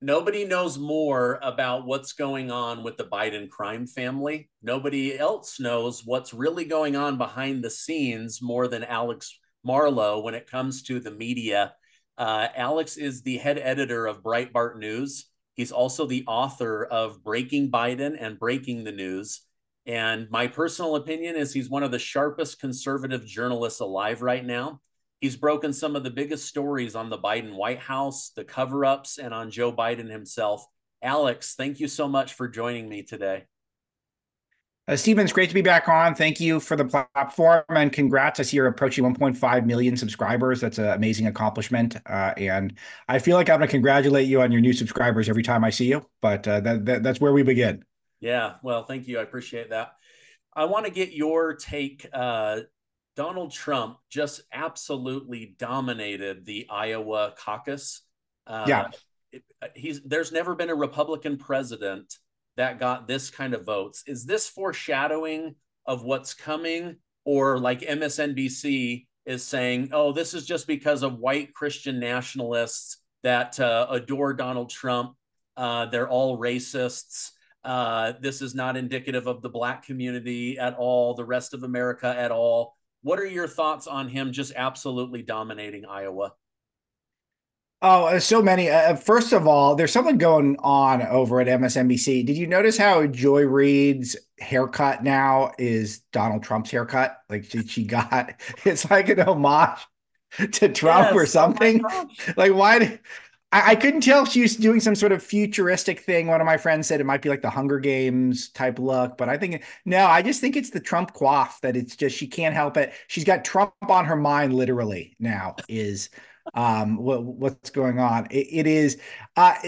Nobody knows more about what's going on with the Biden crime family. Nobody else knows what's really going on behind the scenes more than Alex Marlow when it comes to the media. Alex is the head editor of Breitbart News. He's also the author of Breaking Biden and Breaking the News. And my personal opinion is he's one of the sharpest conservative journalists alive right now. He's broken some of the biggest stories on the Biden White House, the cover ups, and on Joe Biden himself. Alex, thank you so much for joining me today. Stephen, it's great to be back on. Thank you for the platform and congrats. I see you're approaching 1.5 million subscribers. That's an amazing accomplishment. And I feel like I'm going to congratulate you on your new subscribers every time I see you, but that's where we begin. Yeah, well, thank you. I appreciate that. I want to get your take. Donald Trump just absolutely dominated the Iowa caucus. Uh, Yeah. there's never been a Republican president that got this kind of votes. Is this foreshadowing of what's coming, or like MSNBC is saying, oh, this is just because of white Christian nationalists that adore Donald Trump? They're all racists. This is not indicative of the black community at all, the rest of America at all. What are your thoughts on him just absolutely dominating Iowa? Oh, so many. First of all, there's something going on over at MSNBC. Did you notice how Joy Reid's haircut now is Donald Trump's haircut? Like she got, it's like an homage to Trump or Yes. Oh my something. gosh. Like, why? I couldn't tell if she was doing some sort of futuristic thing. One of my friends said it might be like the Hunger Games type look, but I think no, I just think it's the Trump quaff that it's just she can't help it. She's got Trump on her mind literally now is what's going on. It is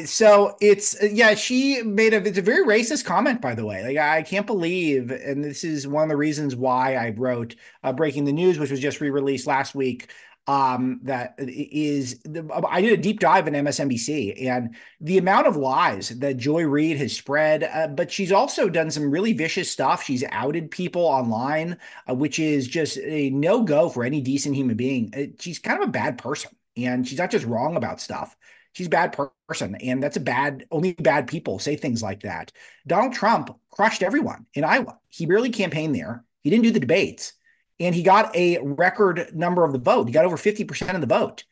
so it's yeah, she made it's a very racist comment, by the way. Like I can't believe, and this is one of the reasons why I wrote Breaking the News, which was just re-released last week. That is, I did a deep dive in MSNBC and the amount of lies that Joy Reid has spread, but she's also done some really vicious stuff. She's outed people online, which is just a no-go for any decent human being. She's kind of a bad person, and she's not just wrong about stuff. She's a bad person, and that's a bad, only bad people say things like that. Donald Trump crushed everyone in Iowa. He barely campaigned there. He didn't do the debates and he got a record number of the vote. He got over 50% of the vote.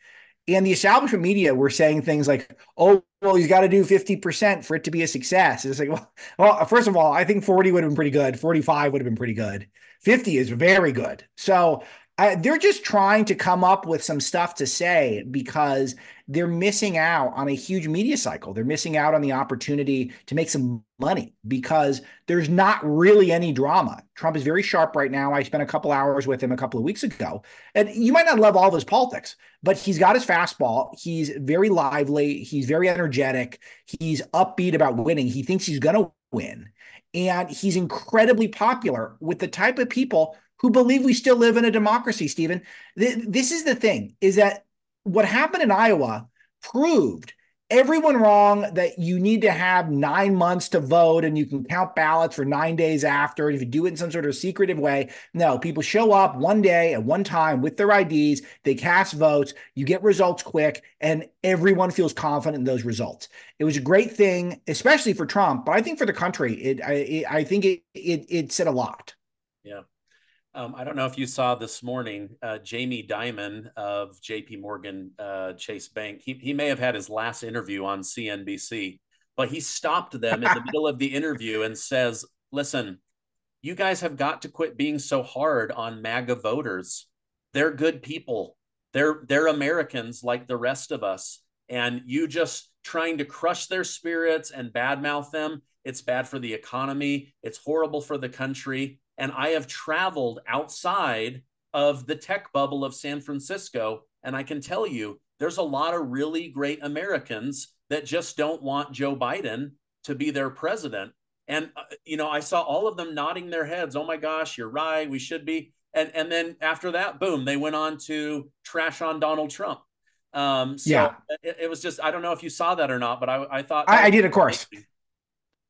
And the establishment media were saying things like, oh, well, he's got to do 50% for it to be a success. It's like, well, first of all, I think 40 would have been pretty good. 45 would have been pretty good. 50 is very good. So they're just trying to come up with some stuff to say because they're missing out on a huge media cycle. They're missing out on the opportunity to make some money because there's not really any drama. Trump is very sharp right now. I spent a couple hours with him a couple of weeks ago. And you might not love all of his politics, but he's got his fastball. He's very lively. He's very energetic. He's upbeat about winning. He thinks he's going to win. And he's incredibly popular with the type of people who believe we still live in a democracy, Stephen. This is the thing, is that what happened in Iowa proved everyone wrong that you need to have 9 months to vote and you can count ballots for 9 days after. And if you do it in some sort of secretive way, no, people show up one day at one time with their IDs, they cast votes, you get results quick, and everyone feels confident in those results. It was a great thing, especially for Trump, but I think for the country, I think it said a lot. Yeah. I don't know if you saw this morning, Jamie Dimon of JP Morgan Chase Bank. He may have had his last interview on CNBC, but he stopped them in the middle of the interview and says, listen, you guys have got to quit being so hard on MAGA voters. They're good people. They're Americans like the rest of us. And you just trying to crush their spirits and badmouth them. It's bad for the economy. It's horrible for the country. And I have traveled outside of the tech bubble of San Francisco. And I can tell you, there's a lot of really great Americans that just don't want Joe Biden to be their president. And, I saw all of them nodding their heads. Oh my gosh, you're right. We should be. And then after that, boom, they went on to trash on Donald Trump. So Yeah, it was just, I don't know if you saw that or not, but I thought that I was did, of course. amazing.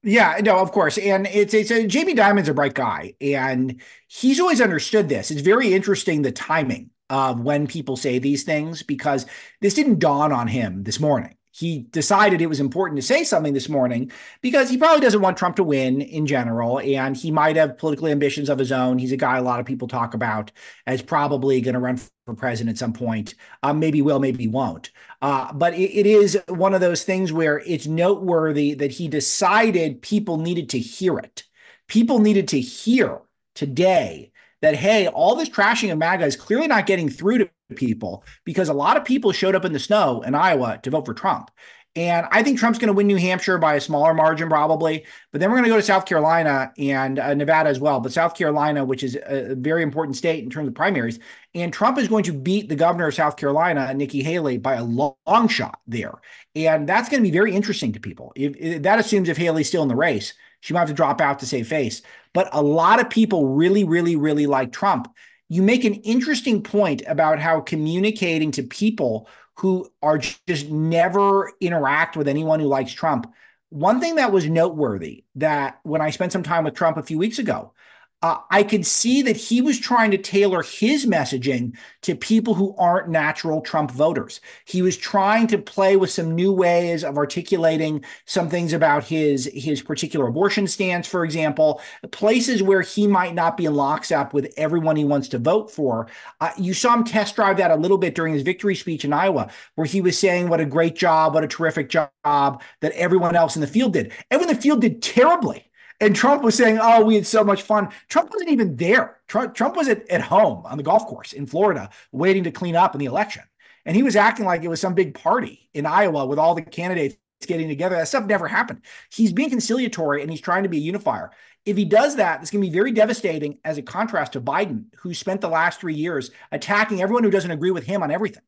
Yeah, no, of course. And it's a Jamie Dimon's a bright guy, and he's always understood this. It's very interesting the timing of when people say these things because this didn't dawn on him this morning. he decided it was important to say something this morning because he probably doesn't want Trump to win in general, and he might have political ambitions of his own. He's a guy a lot of people talk about as probably going to run for president at some point. Maybe will, maybe won't. But it is one of those things where it's noteworthy that he decided people needed to hear it. People needed to hear today that, hey, all this trashing of MAGA is clearly not getting through to people because a lot of people showed up in the snow in Iowa to vote for Trump. And I think Trump's going to win New Hampshire by a smaller margin, probably. But then we're going to go to South Carolina and Nevada as well. But South Carolina, which is a very important state in terms of primaries, and Trump is going to beat the governor of South Carolina, Nikki Haley, by a long shot there. And that's going to be very interesting to people. That assumes if Haley's still in the race, she might have to drop out to save face. But a lot of people really, really, really like Trump. You make an interesting point about how communicating to people who are just never interact with anyone who likes Trump. One thing that was noteworthy that when I spent some time with Trump a few weeks ago, I could see that he was trying to tailor his messaging to people who aren't natural Trump voters. He was trying to play with some new ways of articulating some things about his particular abortion stance, for example, places where he might not be in lockstep with everyone he wants to vote for. You saw him test drive that a little bit during his victory speech in Iowa, where he was saying what a great job, what a terrific job that everyone else in the field did. Everyone in the field did terribly. And Trump was saying, oh, we had so much fun. Trump wasn't even there. Trump was at home on the golf course in Florida waiting to clean up in the election. And he was acting like it was some big party in Iowa with all the candidates getting together. That stuff never happened. He's being conciliatory and he's trying to be a unifier. If he does that, it's going to be very devastating as a contrast to Biden, who spent the last 3 years attacking everyone who doesn't agree with him on everything.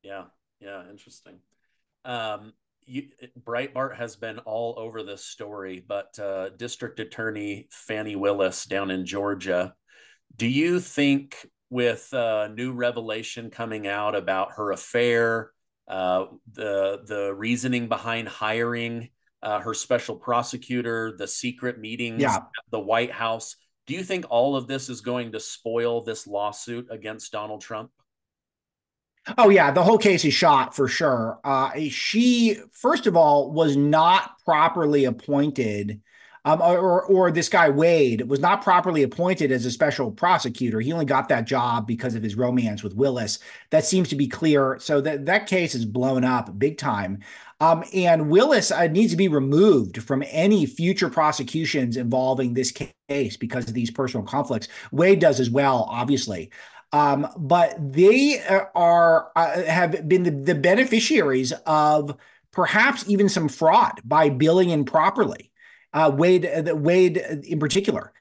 Yeah, interesting. Breitbart has been all over this story, but District Attorney Fani Willis down in Georgia, do you think with new revelation coming out about her affair, the reasoning behind hiring her special prosecutor, the secret meetings at the White House, do you think all of this is going to spoil this lawsuit against Donald Trump? Oh, yeah, the whole case is shot for sure. She, first of all, was not properly appointed, or this guy Wade was not properly appointed as a special prosecutor. He only got that job because of his romance with Willis. That seems to be clear. So that case is blown up big time. And Willis needs to be removed from any future prosecutions involving this case because of these personal conflicts. Wade does as well, obviously. But they have been the beneficiaries of perhaps even some fraud by billing improperly. Wade in particular,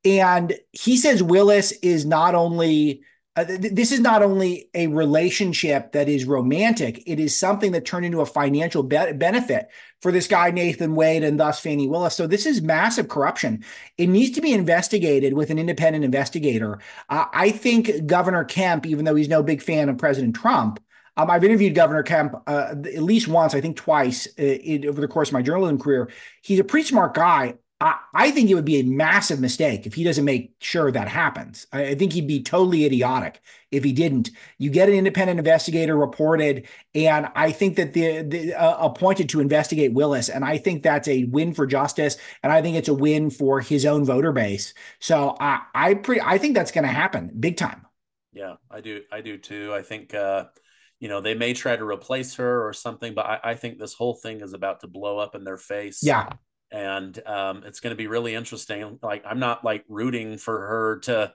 and he says Willis is not only this is not only a relationship that is romantic, it is something that turned into a financial benefit for this guy, Nathan Wade, and thus Fani Willis. So this is massive corruption. It needs to be investigated with an independent investigator. I think Governor Kemp, even though he's no big fan of President Trump, I've interviewed Governor Kemp at least once, I think twice, over the course of my journalism career. He's a pretty smart guy. I think it would be a massive mistake if he doesn't make sure that happens. I think he'd be totally idiotic if he didn't. You get an independent investigator reported, and I think that the appointed to investigate Willis, and I think that's a win for justice, and I think it's a win for his own voter base. So I think that's going to happen big time. Yeah, I do too. I think they may try to replace her or something, but I think this whole thing is about to blow up in their face. Yeah. And it's going to be really interesting. Like, I'm not like rooting for her to,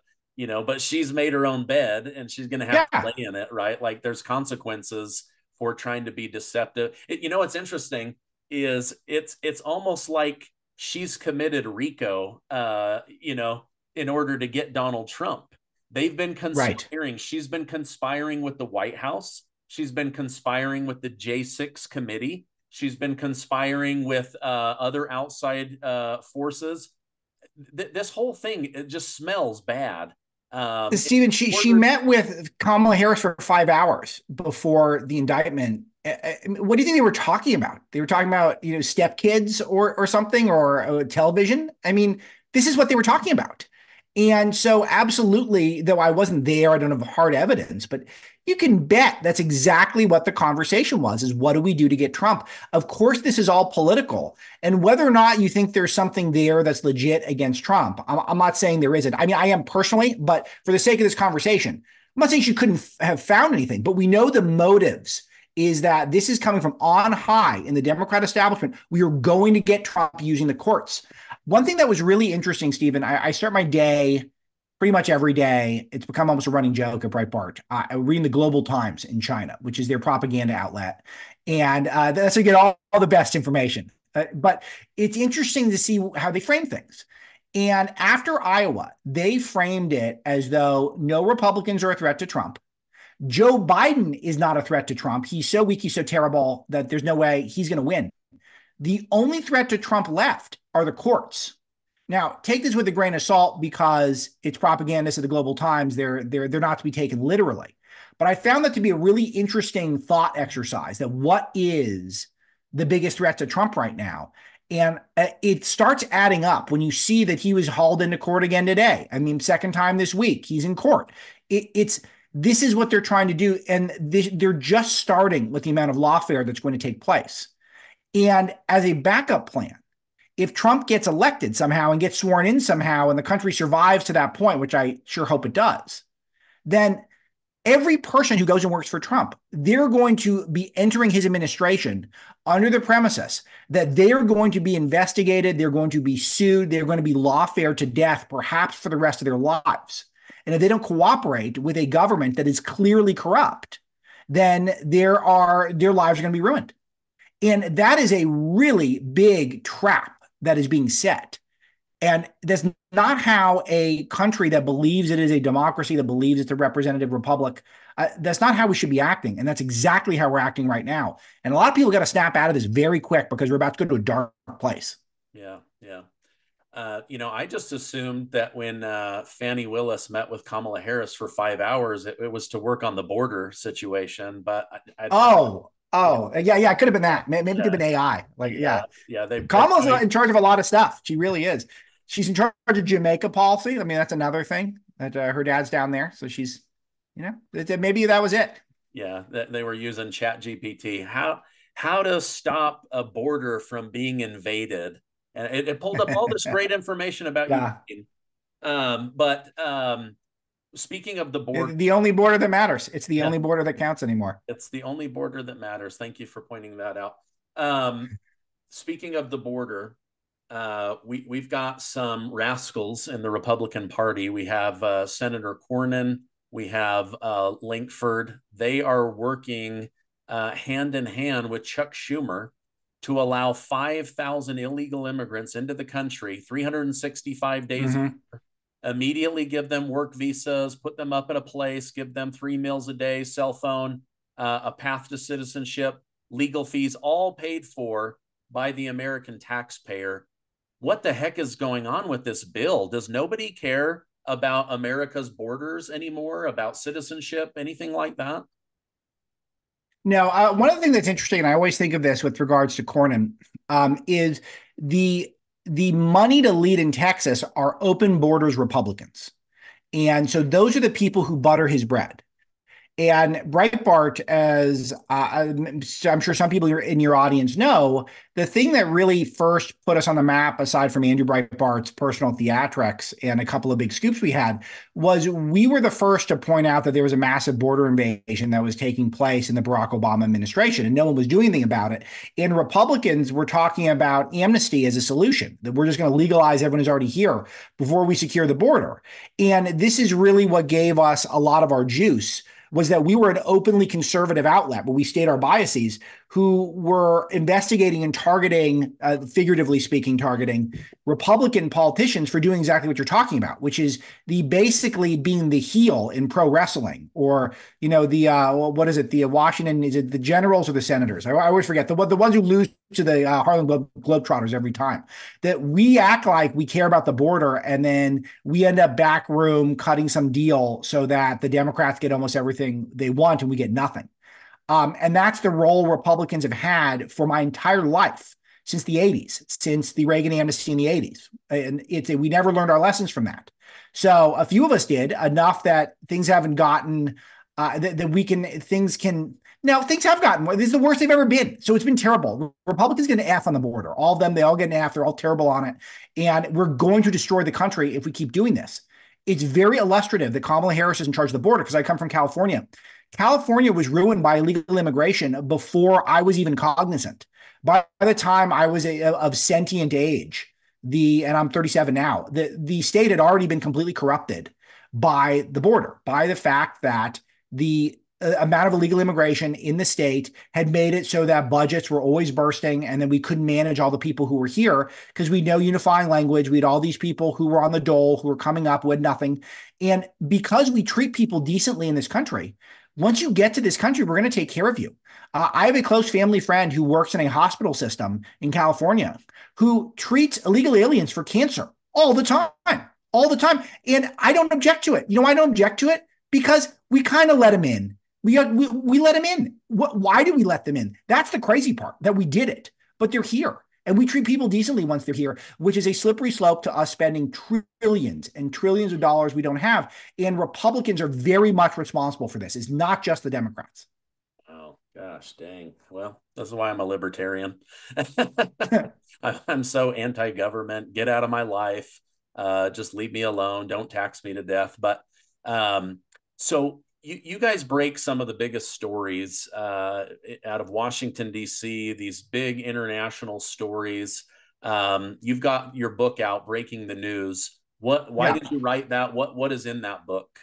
but she's made her own bed and she's going to have to lay in it, right? Like, there's consequences for trying to be deceptive. What's interesting is it's almost like she's committed RICO, in order to get Donald Trump. They've been conspiring. Right. She's been conspiring with the White House. She's been conspiring with the J6 committee. She's been conspiring with other outside forces. This whole thing, it just smells bad. Stephen, she met with Kamala Harris for 5 hours before the indictment. What do you think they were talking about? They were talking about, stepkids or something, or television. I mean, this is what they were talking about. And so, absolutely, though I wasn't there, I don't have hard evidence, but you can bet that's exactly what the conversation was, is what do we do to get Trump? Of course, this is all political. And whether or not you think there's something there that's legit against Trump, I'm not saying there isn't. I mean, I am personally, but for the sake of this conversation, I'm not saying she couldn't have found anything, but we know the motives is that this is coming from on high in the Democrat establishment. We are going to get Trump using the courts. One thing that was really interesting, Stephen, I start my day pretty much every day. It's become almost a running joke at Breitbart. Reading the Global Times in China, which is their propaganda outlet. And that's to get all the best information. But it's interesting to see how they frame things. And after Iowa, they framed it as though no Republicans are a threat to Trump. Joe Biden is not a threat to Trump. He's so weak, he's so terrible that there's no way he's going to win. The only threat to Trump left are the courts. Now, take this with a grain of salt because it's propagandists of the Global Times. They're not to be taken literally. But I found that to be a really interesting thought exercise, that what is the biggest threat to Trump right now? And it starts adding up when you see that he was hauled into court again today. I mean, second time this week, he's in court. This is what they're trying to do. And they're just starting with the amount of lawfare that's going to take place. And as a backup plan, if Trump gets elected somehow and gets sworn in somehow and the country survives to that point, which I sure hope it does, then every person who goes and works for Trump, they're going to be entering his administration under the premises that they are going to be investigated, they're going to be sued, they're going to be lawfare to death, perhaps for the rest of their lives. And if they don't cooperate with a government that is clearly corrupt, then their lives are going to be ruined. And that is a really big trap that is being set. And that's not how a country that believes it is a democracy, that believes it's a representative republic, that's not how we should be acting. And that's exactly how we're acting right now. And a lot of people got to snap out of this very quick because we're about to go to a dark place. Yeah, yeah. I just assumed that when Fani Willis met with Kamala Harris for 5 hours, it was to work on the border situation. But yeah, it could have been that. Maybe it could have been AI. Kamala's in charge of a lot of stuff. She really is. She's in charge of Jamaica policy. I mean, that's another thing that her dad's down there. So she's, maybe that was it. Yeah, they were using Chat GPT. How to stop a border from being invaded. And it pulled up all this great information about Ukraine. Speaking of the border, the only border that matters. It's the only border that counts anymore. It's the only border that matters. Thank you for pointing that out. Speaking of the border, we've got some rascals in the Republican Party. We have Senator Cornyn. We have Lankford. They are working hand in hand with Chuck Schumer to allow 5,000 illegal immigrants into the country, 365 days, immediately give them work visas, put them up at a place, give them 3 meals a day, cell phone, a path to citizenship, legal fees, all paid for by the American taxpayer. What the heck is going on with this bill? Does nobody care about America's borders anymore, about citizenship, anything like that? No, one of the things that's interesting, and I always think of this with regards to Cornyn, is the money to lead in Texas are open borders Republicans. And so those are the people who butter his bread. And Breitbart, as I'm sure some people in your audience know, the thing that really first put us on the map, aside from Andrew Breitbart's personal theatrics and a couple of big scoops we had, was we were the first to point out that there was a massive border invasion that was taking place in the Barack Obama administration, and no one was doing anything about it. And Republicans were talking about amnesty as a solution, that we're just going to legalize everyone who's already here before we secure the border. And this is really what gave us a lot of our juice, was that we were an openly conservative outlet, but we stated our biases, who were investigating and targeting, figuratively speaking, targeting Republican politicians for doing exactly what you're talking about, which is basically being the heel in pro wrestling, or, what is it? The Washington, is it the Generals or the Senators? I always forget the ones who lose to the Harlem Globetrotters every time. That we act like we care about the border, and then we end up backroom cutting some deal so that the Democrats get almost everything they want and we get nothing. And that's the role Republicans have had for my entire life. since the 80s, since the Reagan amnesty in the 80s. And we never learned our lessons from that. So a few of us did, enough that things haven't gotten, things have gotten, this is the worst they've ever been. So it's been terrible. Republicans get an F on the border. All of them, they all get an F. They're all terrible on it. And we're going to destroy the country if we keep doing this. It's very illustrative that Kamala Harris is in charge of the border, because I come from California. California was ruined by illegal immigration before I was even cognizant. By the time I was of sentient age, and I'm 37 now, the state had already been completely corrupted by the border, by the fact that the amount of illegal immigration in the state had made it so that budgets were always bursting, and then we couldn't manage all the people who were here because we had no unifying language. We had all these people who were on the dole, who were coming up, who had nothing. And because we treat people decently in this country, once you get to this country, we're going to take care of you. I have a close family friend who works in a hospital system in California who treats illegal aliens for cancer all the time. And I don't object to it. You know why I don't object to it? Because we kind of let him in. We let him in. Why do we let them in? That's the crazy part, that we did it, but they're here. And we treat people decently once they're here, which is a slippery slope to us spending trillions and trillions of dollars we don't have. And Republicans are very much responsible for this. It's not just the Democrats. Oh, gosh, dang. Well, this is why I'm a libertarian. I'm so anti-government. Get out of my life. Just leave me alone. Don't tax me to death. But so you guys break some of the biggest stories out of Washington, D.C., these big international stories. You've got your book out, Breaking the News. Why did you write that? What is in that book?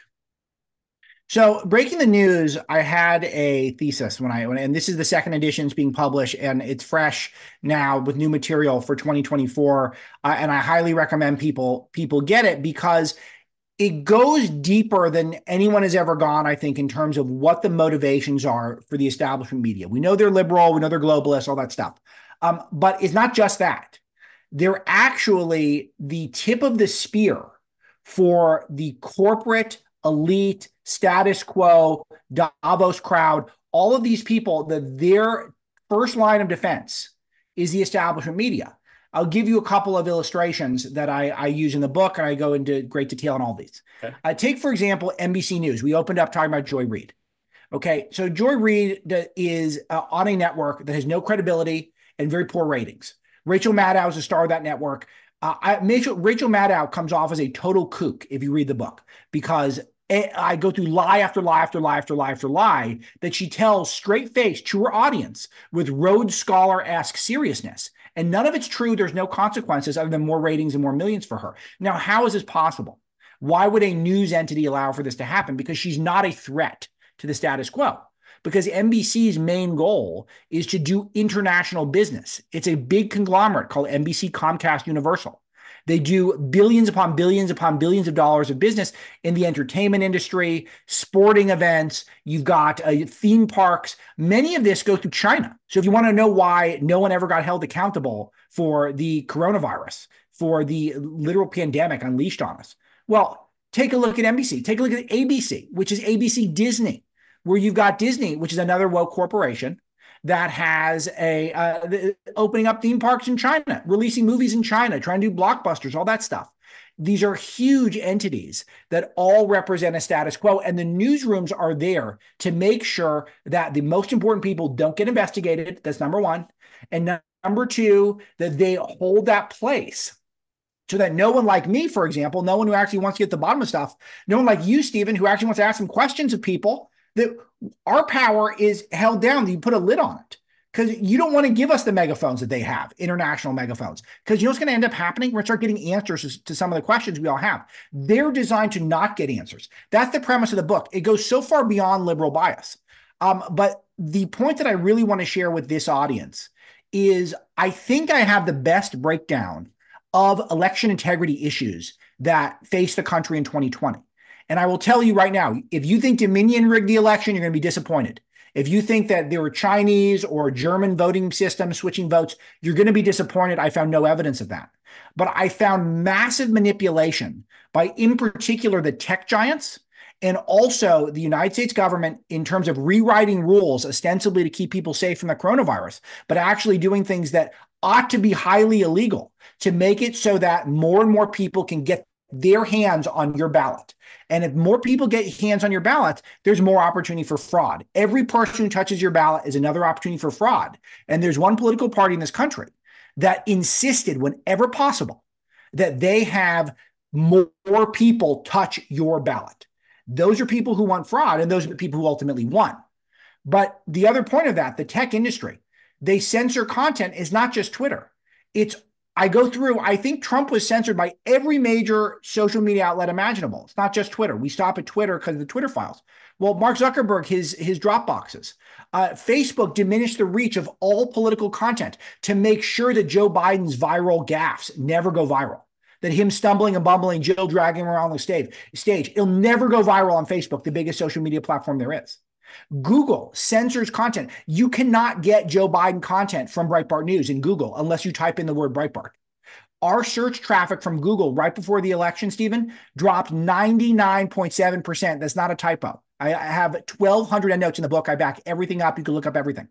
So Breaking the News, I had a thesis and this is the second edition is being published, and it's fresh now with new material for 2024. And I highly recommend people get it, because it goes deeper than anyone has ever gone, I think, in terms of what the motivations are for the establishment media. We know they're liberal, we know they're globalists, all that stuff. But it's not just that. They're actually the tip of the spear for the corporate elite, status quo, Davos crowd, all of these people, that their first line of defense is the establishment media. I'll give you a couple of illustrations that I use in the book, and I go into great detail on all these. Okay. Take, for example, NBC News. We opened up talking about Joy Reid. Okay, so Joy Reid is on a network that has no credibility and very poor ratings. Rachel Maddow is the star of that network. Rachel Maddow comes off as a total kook if you read the book, because I go through lie after lie after lie after lie after lie that she tells straight-faced to her audience with Rhodes Scholar-esque seriousness. And none of it's true. There's no consequences other than more ratings and more millions for her. Now, how is this possible? Why would a news entity allow for this to happen? Because she's not a threat to the status quo. Because NBC's main goal is to do international business. It's a big conglomerate called NBC, Comcast, Universal. They do billions upon billions upon billions of dollars of business in the entertainment industry, sporting events. You've got theme parks. Many of this goes through China. So if you want to know why no one ever got held accountable for the coronavirus, for the literal pandemic unleashed on us, well, take a look at NBC. Take a look at ABC, which is ABC Disney, where you've got Disney, which is another woke corporation that has opening up theme parks in China, releasing movies in China, trying to do blockbusters, all that stuff. These are huge entities that all represent a status quo, and the newsrooms are there to make sure that the most important people don't get investigated. That's number one. And number two, that they hold that place so that no one like me, for example, no one who actually wants to get to the bottom of stuff, no one like you, Stephen, who actually wants to ask some questions of people, that our power is held down. You put a lid on it because you don't want to give us the megaphones that they have, international megaphones, because you know what's going to end up happening? We're going to start getting answers to some of the questions we all have. They're designed to not get answers. That's the premise of the book. It goes so far beyond liberal bias. But the point that I really want to share with this audience is I think I have the best breakdown of election integrity issues that face the country in 2020. And I will tell you right now, if you think Dominion rigged the election, you're going to be disappointed. If you think that there were Chinese or German voting systems switching votes, you're going to be disappointed. I found no evidence of that. But I found massive manipulation by, in particular, the tech giants and also the United States government in terms of rewriting rules ostensibly to keep people safe from the coronavirus, but actually doing things that ought to be highly illegal to make it so that more and more people can get their hands on your ballot. And if more people get hands on your ballot, there's more opportunity for fraud. Every person who touches your ballot is another opportunity for fraud. And there's one political party in this country that insisted whenever possible that they have more people touch your ballot. Those are people who want fraud, and those are the people who ultimately won. But the other point of that, the tech industry, they censor content is not just Twitter. I go through, I think Trump was censored by every major social media outlet imaginable. It's not just Twitter. We stop at Twitter because of the Twitter files. Well, Mark Zuckerberg, his drop boxes. Facebook diminished the reach of all political content to make sure that Joe Biden's viral gaffes never go viral. That him stumbling and bumbling, Jill dragging him around the stage, it'll never go viral on Facebook, the biggest social media platform there is. Google censors content. You cannot get Joe Biden content from Breitbart News in Google unless you type in the word Breitbart. Our search traffic from Google right before the election, Stephen, dropped 99.7%. That's not a typo. I have 1,200 notes in the book. I back everything up. You can look up everything.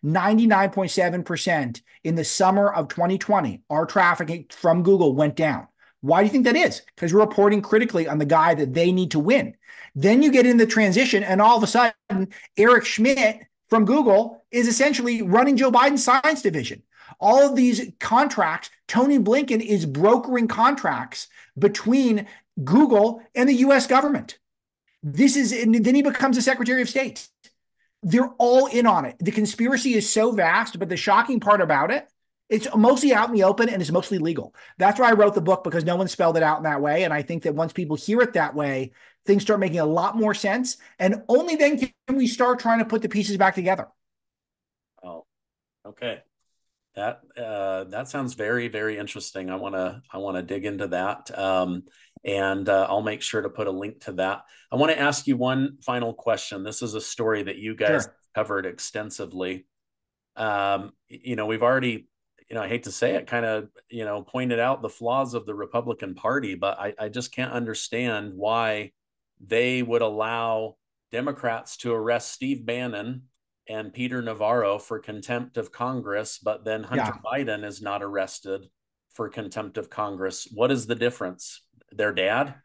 99.7% in the summer of 2020, our traffic from Google went down. Why do you think that is? Because we're reporting critically on the guy that they need to win. Then you get in the transition, and all of a sudden, Eric Schmidt from Google is essentially running Joe Biden's science division. All of these contracts, Tony Blinken is brokering contracts between Google and the U.S. government. And then he becomes a Secretary of State. They're all in on it. The conspiracy is so vast, but the shocking part about it, it's mostly out in the open and it's mostly legal. That's why I wrote the book, because no one spelled it out in that way. And I think that once people hear it that way, things start making a lot more sense. And only then can we start trying to put the pieces back together. Oh, okay. That sounds very, very interesting. I want to dig into that. And I'll make sure to put a link to that. I want to ask you one final question. This is a story that you guys covered extensively. We've already, I hate to say it, kind of, pointed out the flaws of the Republican Party, but I just can't understand why they would allow Democrats to arrest Steve Bannon and Peter Navarro for contempt of Congress, but then Hunter Biden is not arrested for contempt of Congress. What is the difference? Their dad?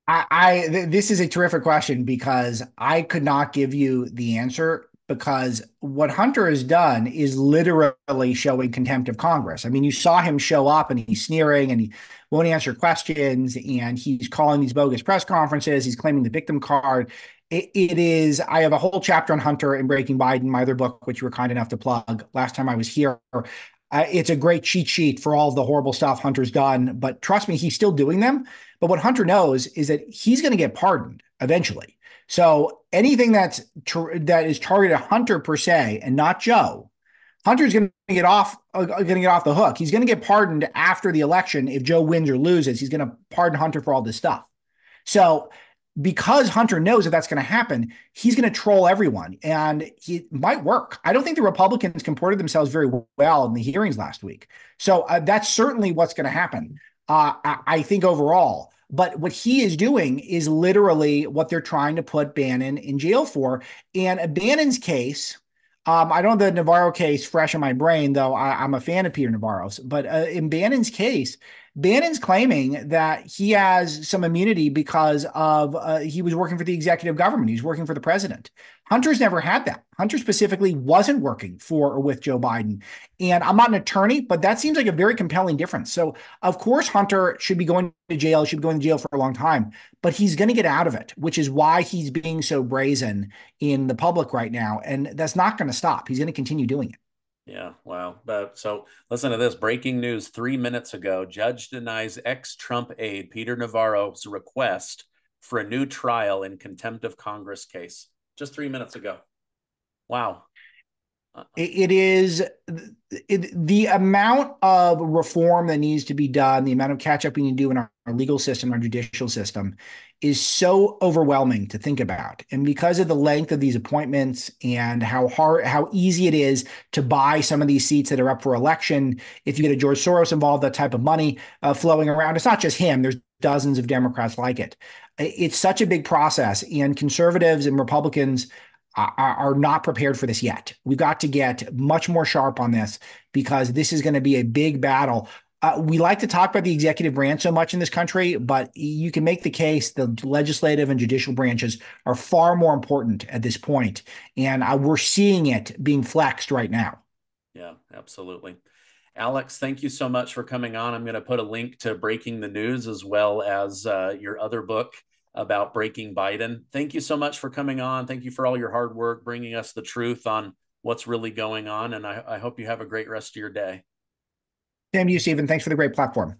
This is a terrific question, because I could not give you the answer, because what Hunter has done is literally showing contempt of Congress. I mean, you saw him show up and he's sneering and he won't answer questions and he's calling these bogus press conferences. He's claiming the victim card. It is, I have a whole chapter on Hunter in Breaking Biden, my other book, which you were kind enough to plug last time I was here. It's a great cheat sheet for all of the horrible stuff Hunter's done, but trust me, he's still doing them. But what Hunter knows is that he's going to get pardoned eventually. So anything that is targeted at Hunter per se, and not Joe, Hunter's going to get off the hook. He's going to get pardoned after the election. If Joe wins or loses, he's going to pardon Hunter for all this stuff. So because Hunter knows that that's going to happen, he's going to troll everyone, and it might work. I don't think the Republicans comported themselves very well in the hearings last week. So that's certainly what's going to happen, I think, overall. But what he is doing is literally what they're trying to put Bannon in jail for. And Bannon's case, I don't have the Navarro case fresh in my brain, though I'm a fan of Peter Navarro's. But in Bannon's case, Bannon's claiming that he has some immunity because of he was working for the executive government. He was working for the president. Hunter's never had that. Hunter specifically wasn't working for or with Joe Biden. And I'm not an attorney, but that seems like a very compelling difference. So, of course, Hunter should be going to jail. He should be going to jail for a long time, but he's going to get out of it, which is why he's being so brazen in the public right now. And that's not going to stop. He's going to continue doing it. Yeah, wow. But so listen to this. Breaking news 3 minutes ago. Judge denies ex-Trump aide Peter Navarro's request for a new trial in contempt of Congress case. Just 3 minutes ago. Wow. It is the amount of reform that needs to be done, the amount of catch up we need to do in our legal system, our judicial system, is so overwhelming to think about. And because of the length of these appointments and how easy it is to buy some of these seats that are up for election, if you get a George Soros involved, that type of money flowing around, it's not just him. There's dozens of Democrats like it. It's such a big process, and conservatives and Republicans, are not prepared for this yet. We've got to get much more sharp on this because this is going to be a big battle. We like to talk about the executive branch so much in this country, but you can make the case the legislative and judicial branches are far more important at this point, and we're seeing it being flexed right now. Yeah, absolutely. Alex, thank you so much for coming on. I'm going to put a link to Breaking the News as well as your other book about breaking Biden. Thank you so much for coming on. Thank you for all your hard work, bringing us the truth on what's really going on. And I hope you have a great rest of your day. Same to you, Stephen. Thanks for the great platform.